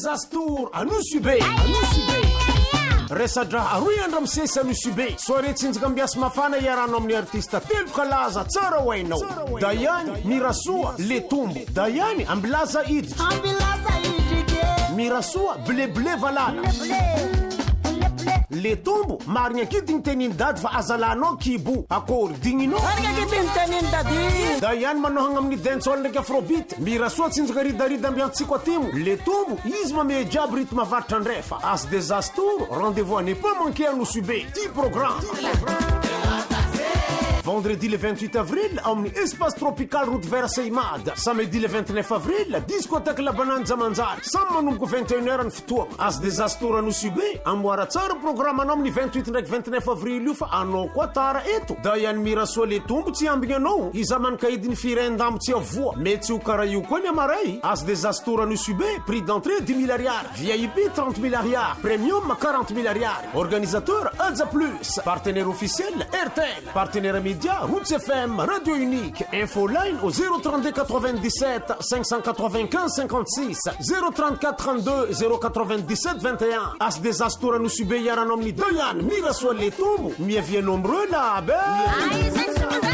des Astours Anosibe Resadra aroy andra misesy Anosibe soirée tsinjaka ambiasy mafana iarano amin'ny artiste telo kalaza tsara hoainao Dayany Mirasoa Letombo Dayany Ambilaza Iditra Mirasoa Bleble Valala Letombo marigna kidigny tenin dady fa azalanao kibo akory digninao Dayany manohagna amin'ny dancehall ndraiky afrobeat Mirasoa tsinjaka ridarida ambiantsiko atimo Letombo izy mame jiaby rythme avaritra andrefa As des Astours rendez-vous à ne pas manquer à Anosibe ti programme Vendredi le 28 avril, amin'ny espace tropical route vers Seimad. Samedi le 29 avril, discothèque La Bananza Manzari. Samy manomboka 21h ny fotoagna. As des Astours Anosibe, amboara tsara programme anao amin'ny 28 ndraiky 29 avril io fa anao koa tara eto. Dayany Mirasoa Letombo tsy ambigny anao. Iza mankahidiny firendamo tsy avoa. Mety tsy ho karaha io koa ny amaray. As des Astours Anosibe, prix d'entrée 10 000 ariary. VIP 30 000 ariary. Premium 40 000 ariary. Organisateur Adza Plus. Partenaire officiel RTL. Partenaire média Roots FM, Radio Unique. Info line au 032 97 595 56 034 32 097 21. As des Astours Anosibe iarano amin'ny Dayany Mirasoa Letombo. Miavia nombreux là, ben.